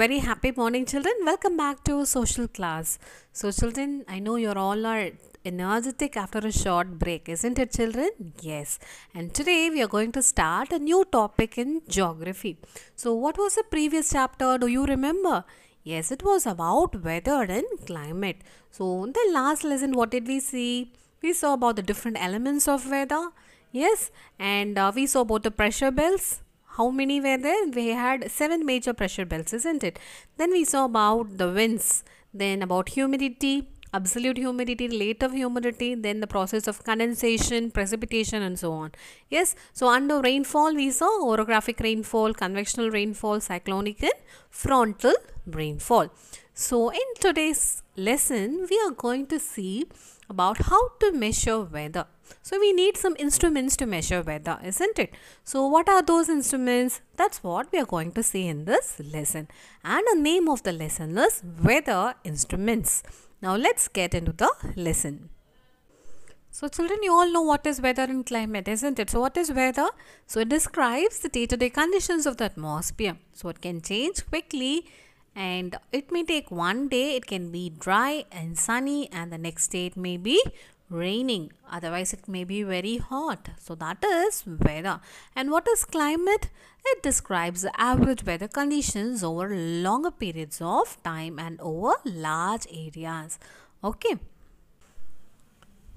very happy morning, children. Welcome back to social class. So, children, I know you're all are energetic after a short break, isn't it, children? Yes. And today we are going to start a new topic in geography. So, what was the previous chapter? Do you remember? Yes, it was about weather and climate. So, in the last lesson, what did we see? We saw about the different elements of weather. Yes, and we saw about the pressure belts. How many were there? We had 7 major pressure belts, isn't it? Then we saw about the winds, then about humidity, absolute humidity, relative humidity, then the process of condensation, precipitation, and so on. Yes, so under rainfall, we saw orographic rainfall, convectional rainfall, cyclonic, and frontal rainfall. So, in today's lesson, we are going to see about how to measure weather. So we need some instruments to measure weather, isn't it? So what are those instruments? That's what we are going to see in this lesson. And the name of the lesson is Weather Instruments. Now let's get into the lesson. So children, you all know what is weather and climate, isn't it? So what is weather? So it describes the day-to-day conditions of the atmosphere. So it can change quickly and it may take one day, it can be dry and sunny, and the next day it may be raining, otherwise it may be very hot. So that is weather. And what is climate? It describes the average weather conditions over longer periods of time and over large areas. Okay.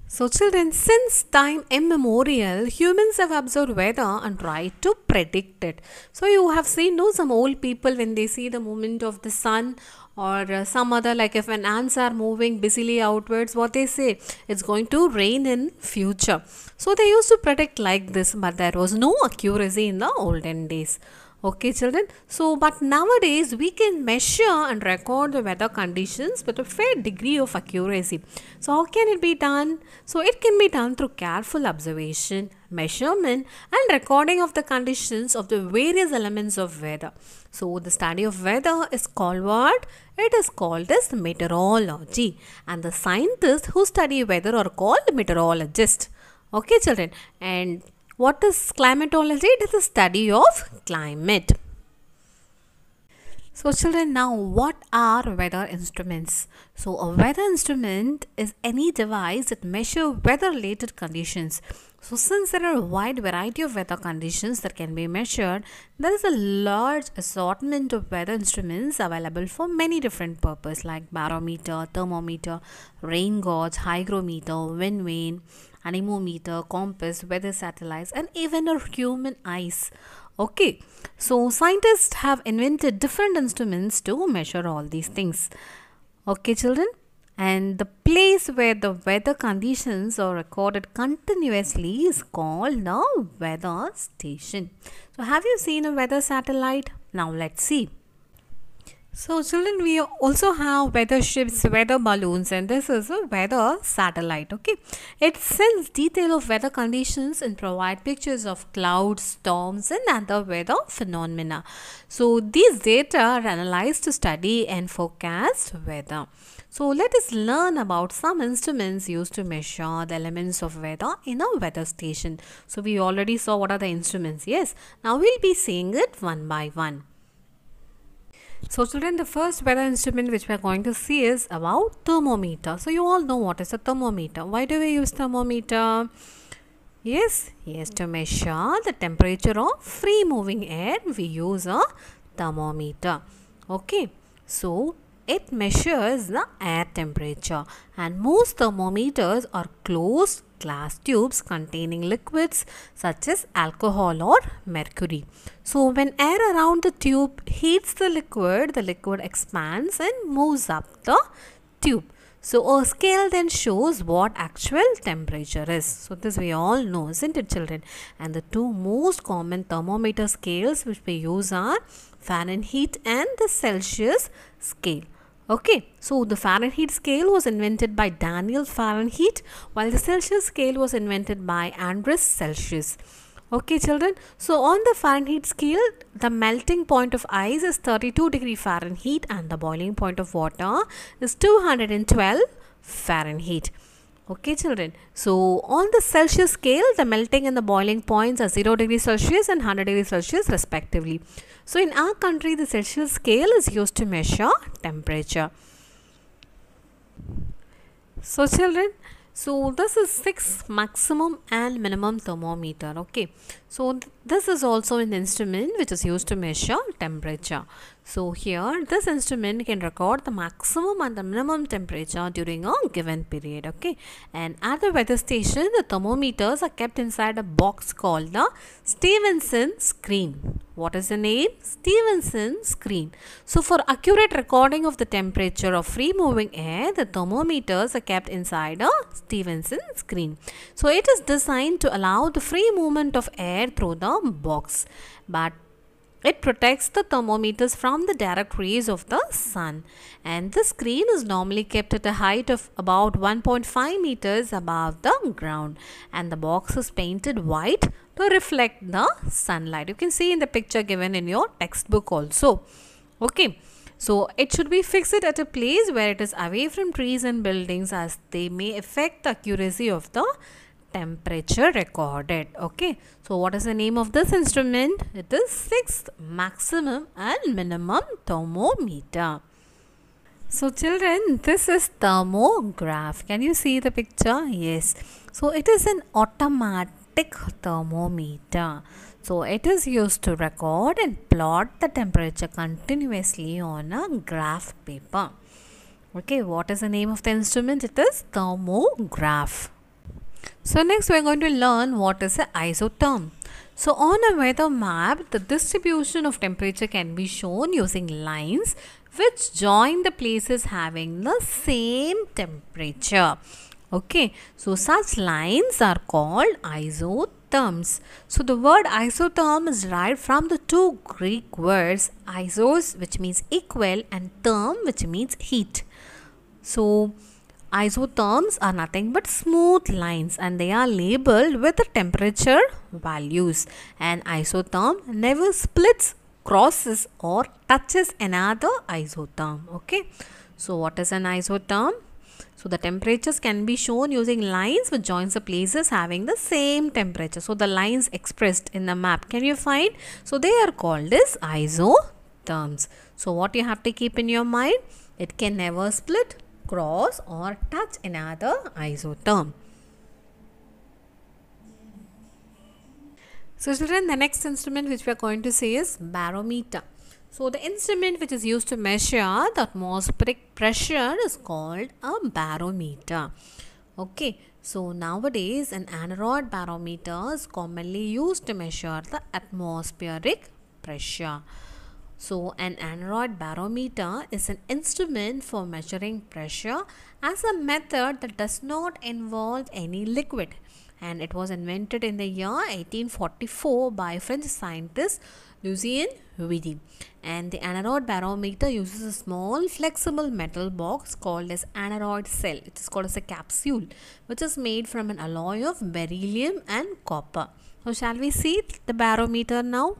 So children, since time immemorial, humans have observed weather and tried to predict it. So you have seen some old people, when they see the movement of the sun or some other, like if an ants are moving busily outwards, what they say, it's going to rain in future. So they used to predict like this, but there was no accuracy in the olden days. Okay, children. So, but nowadays we can measure and record the weather conditions with a fair degree of accuracy. So, how can it be done? So, it can be done through careful observation, measurement, and recording of the conditions of the various elements of weather. So, the study of weather is called what? It is called as meteorology. And the scientists who study weather are called meteorologists. Okay, children. And what is climatology? It is the study of climate. So children, now what are weather instruments? So a weather instrument is any device that measures weather related conditions. So since there are a wide variety of weather conditions that can be measured, there is a large assortment of weather instruments available for many different purposes like barometer, thermometer, rain gauge, hygrometer, wind vane, anemometer, compass, weather satellites, and even a human eyes. Okay, so scientists have invented different instruments to measure all these things. Okay, children, and the place where the weather conditions are recorded continuously is called the weather station. So have you seen a weather satellite? Now let's see. So children, we also have weather ships, weather balloons, and this is a weather satellite. Okay, it sends detail of weather conditions and provide pictures of clouds, storms, and other weather phenomena. So these data are analyzed to study and forecast weather. So let us learn about some instruments used to measure the elements of weather in a weather station. So we already saw what are the instruments. Yes, now we'll be seeing it one by one. So children, the first weather instrument which we are going to see is about thermometer. So you all know what is a thermometer. Why do we use thermometer? Yes, to measure the temperature of free moving air, we use a thermometer. Okay, so it measures the air temperature, and most thermometers are closed glass tubes containing liquids such as alcohol or mercury. So when air around the tube heats the liquid expands and moves up the tube. So a scale then shows what actual temperature is. So this we all know, isn't it, children? And the two most common thermometer scales which we use are Fahrenheit and the Celsius scale. Okay, so the Fahrenheit scale was invented by Daniel Fahrenheit, while the Celsius scale was invented by Andreas Celsius. Okay, children, so on the Fahrenheit scale, the melting point of ice is 32 degree Fahrenheit and the boiling point of water is 212 Fahrenheit. Okay, children. So, on the Celsius scale, the melting and the boiling points are 0 degrees Celsius and 100 degrees Celsius respectively. So, in our country, the Celsius scale is used to measure temperature. So, children, so this is 6 maximum and minimum thermometer. Okay, so this is also an instrument which is used to measure temperature. So here this instrument can record the maximum and the minimum temperature during a given period. Okay, and at the weather station, the thermometers are kept inside a box called the Stevenson screen. What is the name? Stevenson screen. So for accurate recording of the temperature of free moving air, the thermometers are kept inside a Stevenson screen. So it is designed to allow the free movement of air through the box, but it protects the thermometers from the direct rays of the sun, and the screen is normally kept at a height of about 1.5 meters above the ground, and the box is painted white to reflect the sunlight. You can see in the picture given in your textbook also. Okay, so it should be fixed at a place where it is away from trees and buildings, as they may affect the accuracy of the temperature recorded. Okay, so what is the name of this instrument? It is 6th maximum and minimum thermometer. So children, this is thermograph. Can you see the picture? Yes. So it is an automatic thermometer. So it is used to record and plot the temperature continuously on a graph paper. Okay, what is the name of the instrument? It is thermograph. So next we are going to learn what is an isotherm. So on a weather map, the distribution of temperature can be shown using lines which join the places having the same temperature. Okay, so such lines are called isotherms. So the word isotherm is derived from the two Greek words isos, which means equal, and therm, which means heat. So isotherms are nothing but smooth lines, and they are labeled with the temperature values. An isotherm never splits, crosses, or touches another isotherm. Okay, so what is an isotherm? So the temperatures can be shown using lines which joins the places having the same temperature. So the lines expressed in the map, can you find? So they are called as isotherms. So what you have to keep in your mind? It can never split, cross, or touch another isotherm. So children, the next instrument which we are going to see is barometer. So the instrument which is used to measure the atmospheric pressure is called a barometer. Okay, so nowadays an aneroid barometer is commonly used to measure the atmospheric pressure. So an aneroid barometer is an instrument for measuring pressure as a method that does not involve any liquid, and it was invented in the year 1844 by French scientist Lucien Vidi. And the aneroid barometer uses a small flexible metal box called as aneroid cell. It is called as a capsule, which is made from an alloy of beryllium and copper. So shall we see the barometer now?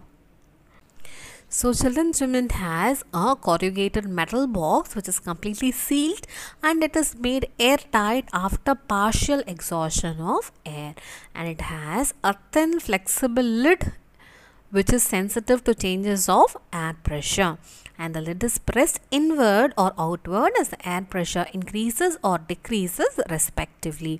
So children's instrument has a corrugated metal box which is completely sealed, and it is made airtight after partial exhaustion of air, and it has a thin flexible lid which is sensitive to changes of air pressure, and the lid is pressed inward or outward as the air pressure increases or decreases respectively,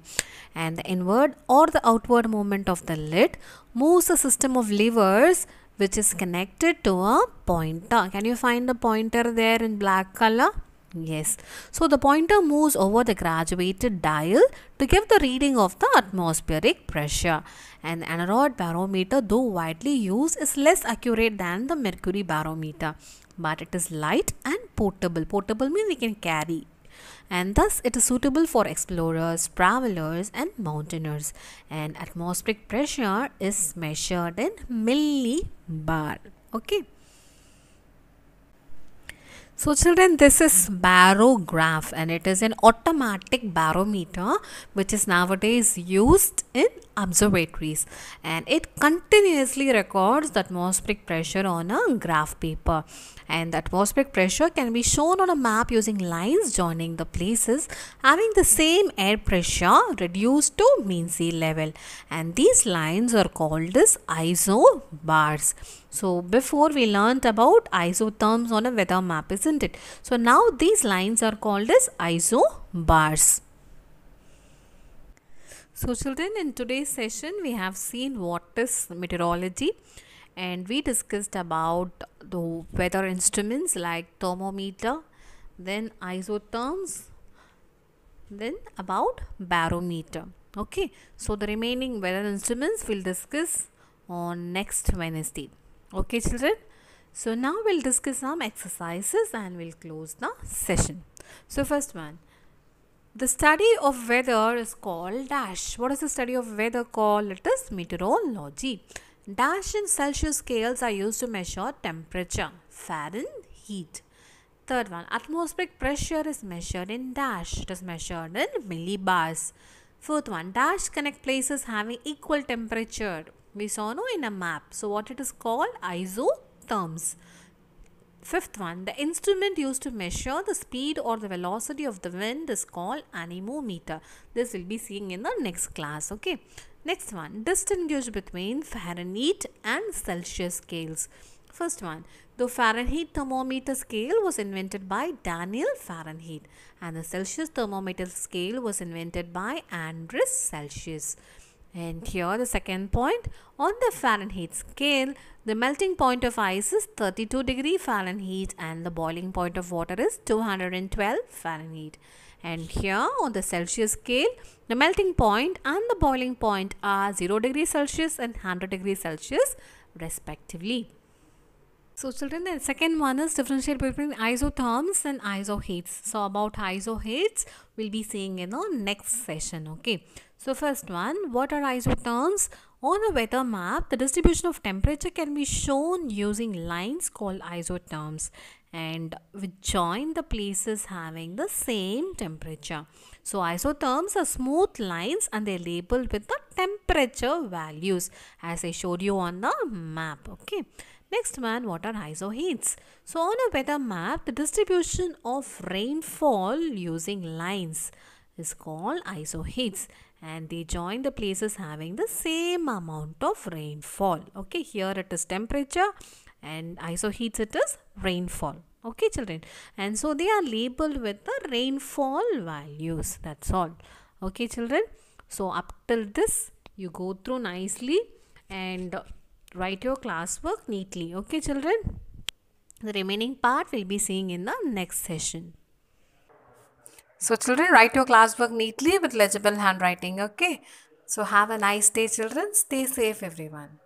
and the inward or the outward movement of the lid moves a system of levers which is connected to a pointer. Can you find the pointer there in black color? Yes. So the pointer moves over the graduated dial to give the reading of the atmospheric pressure. And the aneroid barometer, though widely used, is less accurate than the mercury barometer, but it is light and portable. Portable means we can carry, and thus it is suitable for explorers, travelers, and mountaineers. And atmospheric pressure is measured in millibar. Okay. So children, this is barograph, and it is an automatic barometer which is nowadays used in observatories, and it continuously records the atmospheric pressure on a graph paper. And the atmospheric pressure can be shown on a map using lines joining the places having the same air pressure reduced to mean sea level, and these lines are called as isobars. So before we learnt about isotherms on a weather map, isn't it? So now these lines are called as isobars. So children, in today's session we have seen what is meteorology, and we discussed about the weather instruments like thermometer, then isotherms, then about barometer. Okay, so the remaining weather instruments we'll discuss on next Wednesday. Okay children, so now we'll discuss some exercises and we'll close the session. So first one, the study of weather is called dash. What is the study of weather called? It is meteorology. Dash and Celsius scales are used to measure temperature, Fahrenheit. Third one, atmospheric pressure is measured in dash. It is measured in millibars. Fourth one, dash connect places having equal temperature. We saw no in a map. So what it is called? Isotherms. Fifth one, the instrument used to measure the speed or the velocity of the wind is called anemometer. This will be seen in the next class. Okay. Next one, distinguish between Fahrenheit and Celsius scales. First one, the Fahrenheit thermometer scale was invented by Daniel Fahrenheit, and the Celsius thermometer scale was invented by Andreas Celsius. And here the second point, on the Fahrenheit scale, the melting point of ice is 32 degree Fahrenheit and the boiling point of water is 212 Fahrenheit. And here on the Celsius scale, the melting point and the boiling point are 0 degrees Celsius and 100 degrees Celsius respectively. So children, the second one is differentiate between isotherms and isoheats. So about isoheats, we'll be seeing in the next session. Okay. So first one, what are isotherms? On a weather map, the distribution of temperature can be shown using lines called isotherms, and which join the places having the same temperature. So isotherms are smooth lines and they're labeled with the temperature values as I showed you on the map. Okay. Next one, what are isoheats? So on a weather map, the distribution of rainfall using lines is called isoheats, and they join the places having the same amount of rainfall. Okay, here it is temperature and isoheats it is rainfall. Okay children, and so they are labeled with the rainfall values. That's all. Okay children, so up till this you go through nicely and write your classwork neatly. Okay children, the remaining part we'll be seeing in the next session. So children, write your classwork neatly with legible handwriting. Okay, so have a nice day children. Stay safe everyone.